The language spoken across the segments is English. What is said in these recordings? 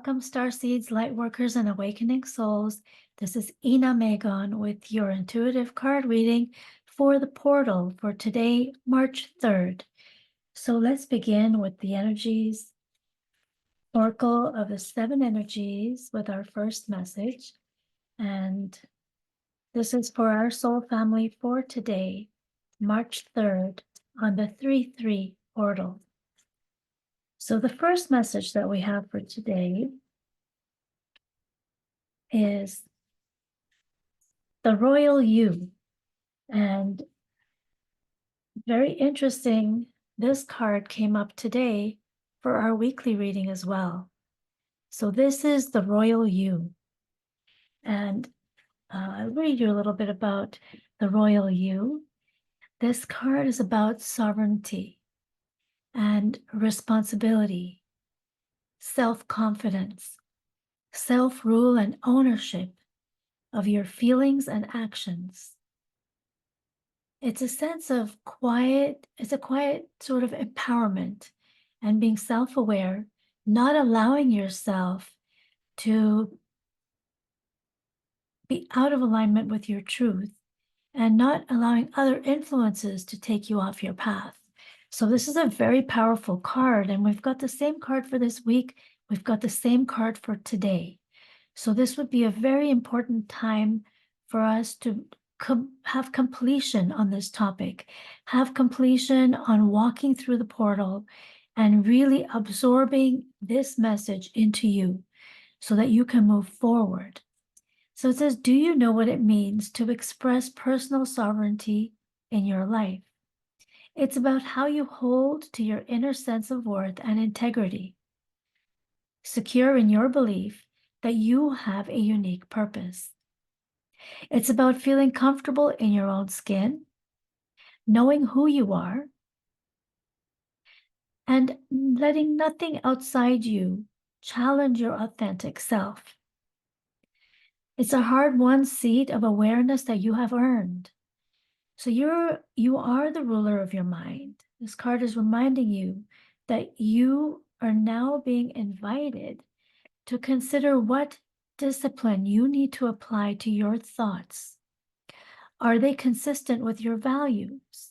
Welcome, Starseeds, Lightworkers, and Awakening Souls. This is Ina Megon with your intuitive card reading for the portal for today, March 3rd. So let's begin with the energies, Oracle of the 7 energies with our first message. And this is for our soul family for today, March 3rd, on the 3-3 portal. So the first message that we have for today is the Royal You. And very interesting, this card came up today for our weekly reading as well. So this is the Royal You. And I'll read you a little bit about the Royal You. This card is about sovereignty and responsibility, self-confidence, self-rule and ownership of your feelings and actions. It's a sense of quiet, it's a quiet sort of empowerment and being self-aware, not allowing yourself to be out of alignment with your truth and not allowing other influences to take you off your path. So this is a very powerful card, and we've got the same card for this week. We've got the same card for today. So this would be a very important time for us to have completion on this topic, have completion on walking through the portal and really absorbing this message into you so that you can move forward. So it says, do you know what it means to express personal sovereignty in your life? It's about how you hold to your inner sense of worth and integrity, secure in your belief that you have a unique purpose. It's about feeling comfortable in your own skin, knowing who you are, and letting nothing outside you challenge your authentic self. It's a hard-won seat of awareness that you have earned. So you are the ruler of your mind. This card is reminding you that you are now being invited to consider what discipline you need to apply to your thoughts. Are they consistent with your values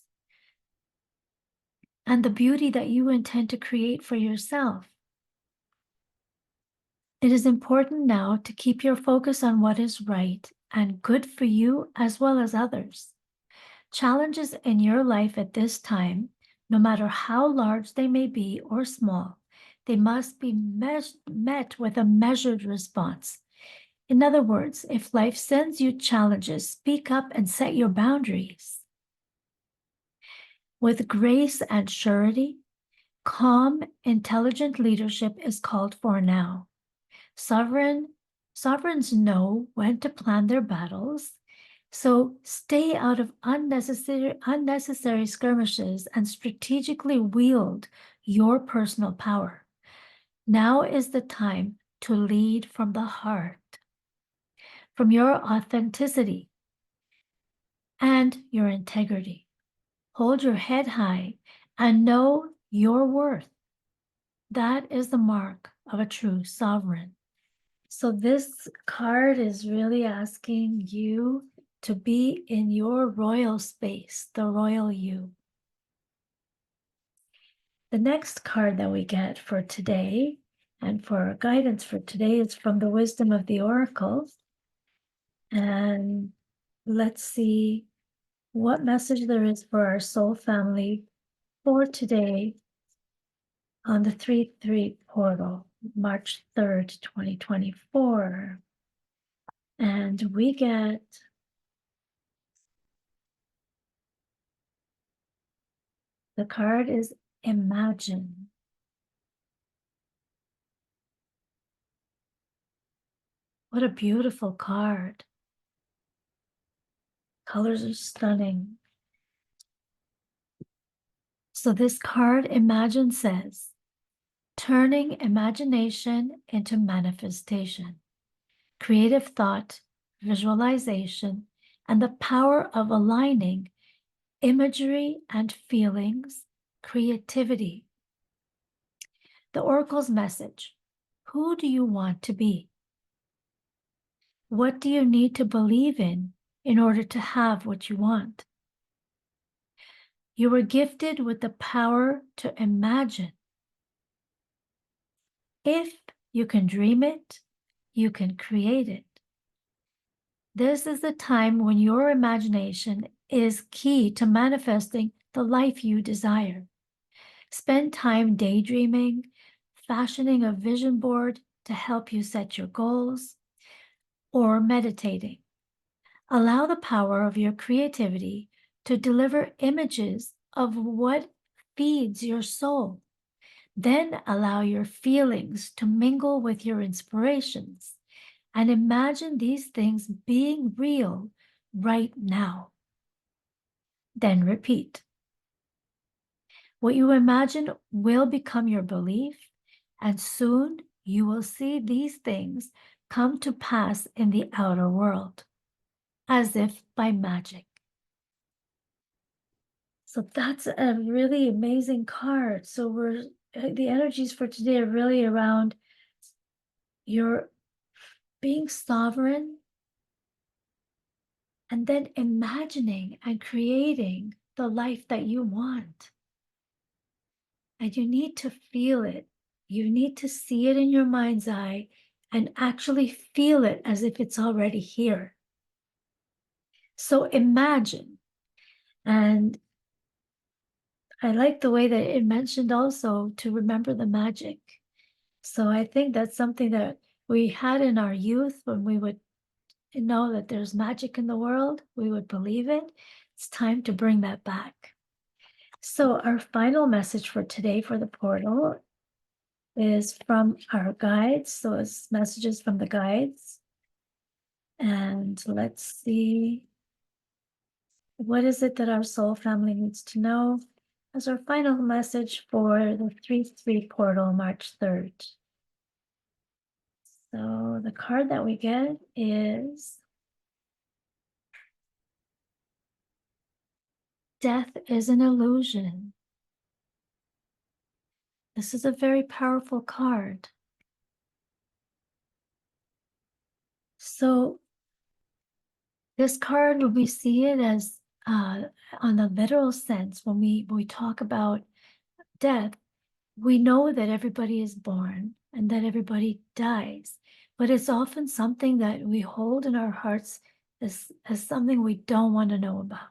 and the beauty that you intend to create for yourself? It is important now to keep your focus on what is right and good for you as well as others. Challenges in your life at this time, no matter how large they may be or small, they must be met with a measured response. In other words, if life sends you challenges, speak up and set your boundaries. With grace and surety, calm, intelligent leadership is called for now. Sovereigns know when to plan their battles, so stay out of unnecessary skirmishes and strategically wield your personal power. Now is the time to lead from the heart, from your authenticity and your integrity. Hold your head high and know your worth. That is the mark of a true sovereign. So this card is really asking you to be in your royal space, the Royal You. The next card that we get for today and for our guidance for today is from the Wisdom of the Oracle. And let's see what message there is for our soul family for today on the 3-3 portal, March 3rd, 2024. And we get the card is Imagine. What a beautiful card. Colors are stunning. So this card, Imagine, says, turning imagination into manifestation, creative thought, visualization, and the power of aligning imagery and feelings, creativity. The Oracle's message: Who do you want to be? What do you need to believe in order to have what you want? You were gifted with the power to imagine. If you can dream it, you can create it. This is the time when your imagination is key to manifesting the life you desire. Spend time daydreaming, fashioning a vision board to help you set your goals, or meditating. Allow the power of your creativity to deliver images of what feeds your soul. Then allow your feelings to mingle with your inspirations and imagine these things being real right now. Then repeat. What you imagine will become your belief, and soon you will see these things come to pass in the outer world, as if by magic. So that's a really amazing card. So the energies for today are really around your being sovereign and then imagining and creating the life that you want. And you need to feel it. You need to see it in your mind's eye and actually feel it as if it's already here. So imagine. And I like the way that it mentioned also to remember the magic. So I think that's something that we had in our youth when we would know that there's magic in the world, we would believe it. It's time to bring that back. So our final message for today for the portal is from our guides. So it's messages from the guides. And let's see, what is it that our soul family needs to know as our final message for the 3-3 portal, March 3rd. So the card that we get is Death is an Illusion. This is a very powerful card. So this card, when we see it as on the literal sense, when we talk about death, we know that everybody is born and that everybody dies, but it's often something that we hold in our hearts as something we don't want to know about.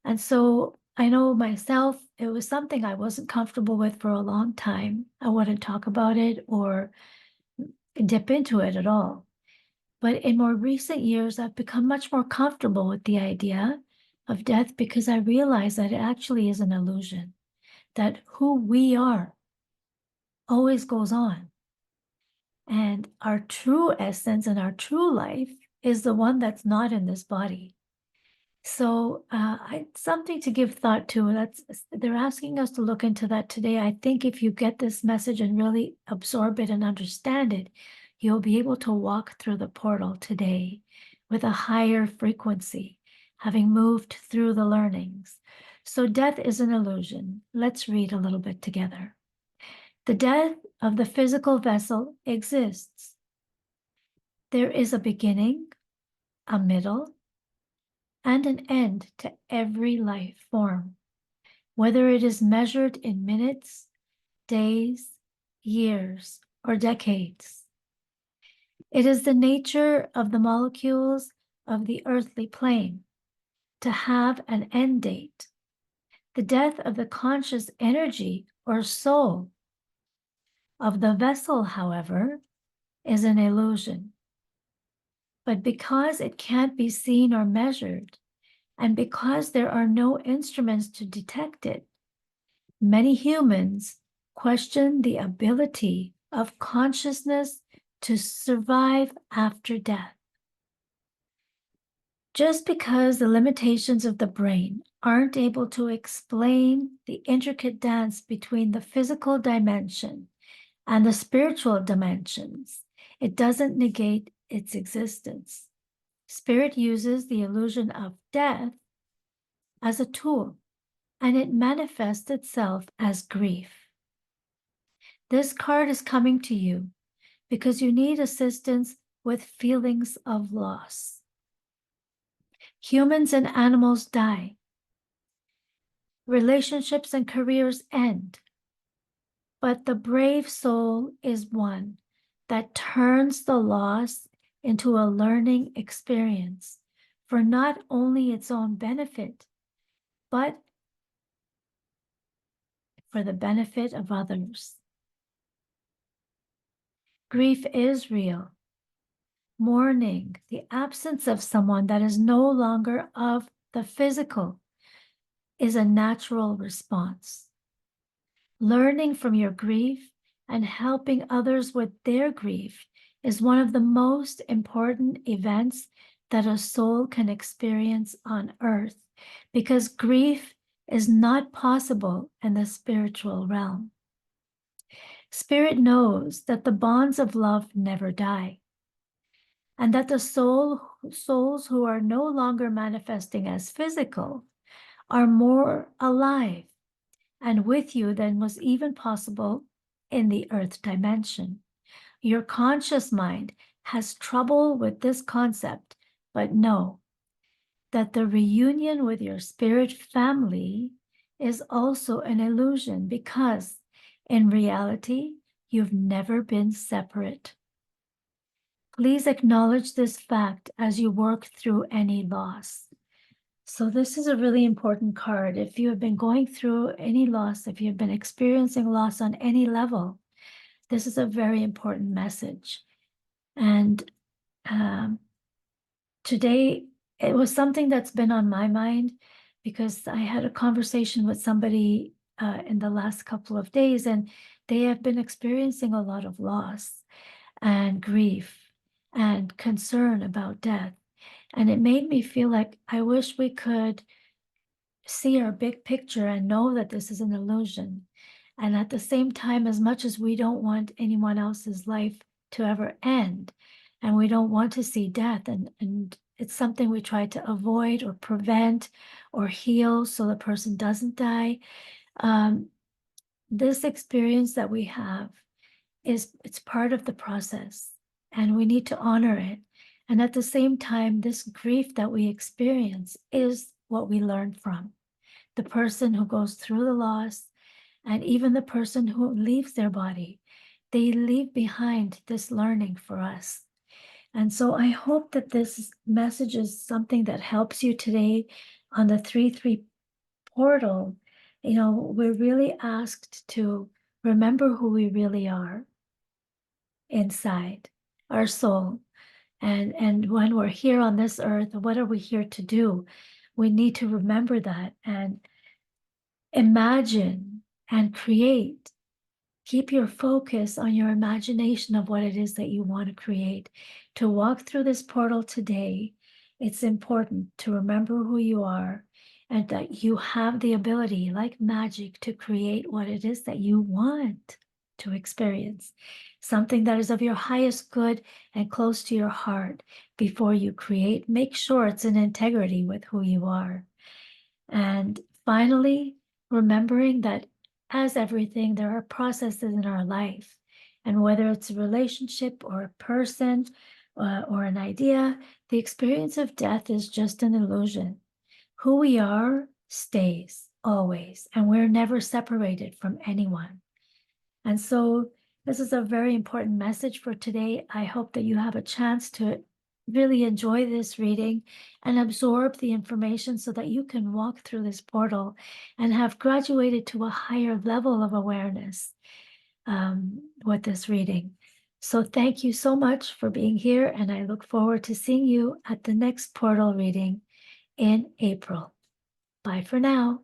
And so I know myself, it was something I wasn't comfortable with for a long time. I wouldn't talk about it or dip into it at all. But in more recent years, I've become much more comfortable with the idea of death because I realize that it actually is an illusion, that who we are always goes on. And our true essence and our true life is the one that's not in this body. So something to give thought to. They're asking us to look into that today. I think if you get this message and really absorb it and understand it, you'll be able to walk through the portal today with a higher frequency, having moved through the learnings. So death is an illusion. Let's read a little bit together. The death of the physical vessel exists. There is a beginning, a middle, and an end to every life form, whether it is measured in minutes, days, years, or decades. It is the nature of the molecules of the earthly plane to have an end date. The death of the conscious energy or soul of the vessel, however, is an illusion. But because it can't be seen or measured, and because there are no instruments to detect it, many humans question the ability of consciousness to survive after death. Just because the limitations of the brain aren't able to explain the intricate dance between the physical dimension and the spiritual dimensions, it doesn't negate its existence. Spirit uses the illusion of death as a tool, and it manifests itself as grief. This card is coming to you because you need assistance with feelings of loss. Humans and animals die. Relationships and careers end. But the brave soul is one that turns the loss into a learning experience for not only its own benefit, but for the benefit of others. Grief is real. Mourning, the absence of someone that is no longer of the physical, is a natural response. Learning from your grief and helping others with their grief is one of the most important events that a soul can experience on earth, because grief is not possible in the spiritual realm. Spirit knows that the bonds of love never die, and that the souls who are no longer manifesting as physical are more alive and with you than was even possible in the earth dimension. Your conscious mind has trouble with this concept, but know that the reunion with your spirit family is also an illusion, because in reality, you've never been separate. Please acknowledge this fact as you work through any loss. So this is a really important card. If you have been going through any loss, if you've been experiencing loss on any level, this is a very important message. And today, it was something that's been on my mind, because I had a conversation with somebody in the last couple of days, and they have been experiencing a lot of loss and grief and concern about death. And it made me feel like I wish we could see our big picture and know that this is an illusion. And at the same time, as much as we don't want anyone else's life to ever end, and we don't want to see death, and it's something we try to avoid or prevent or heal so the person doesn't die. This experience that we have it's part of the process, and we need to honor it. And at the same time, this grief that we experience is what we learn from. The person who goes through the loss, and even the person who leaves their body, they leave behind this learning for us. And so I hope that this message is something that helps you today on the 3-3 portal. You know, we're really asked to remember who we really are inside our soul. And when we're here on this earth, what are we here to do? We need to remember that and imagine and create. Keep your focus on your imagination of what it is that you want to create. To walk through this portal today, it's important to remember who you are, and that you have the ability, like magic, to create what it is that you want to experience. Something that is of your highest good and close to your heart. Before you create, make sure it's in integrity with who you are. And finally, remembering that as everything, there are processes in our life. And whether it's a relationship or a person or an idea, the experience of death is just an illusion. Who we are stays always, and we're never separated from anyone. And so this is a very important message for today. I hope that you have a chance to really enjoy this reading and absorb the information so that you can walk through this portal and have graduated to a higher level of awareness with this reading. So thank you so much for being here, and I look forward to seeing you at the next portal reading in April. Bye for now.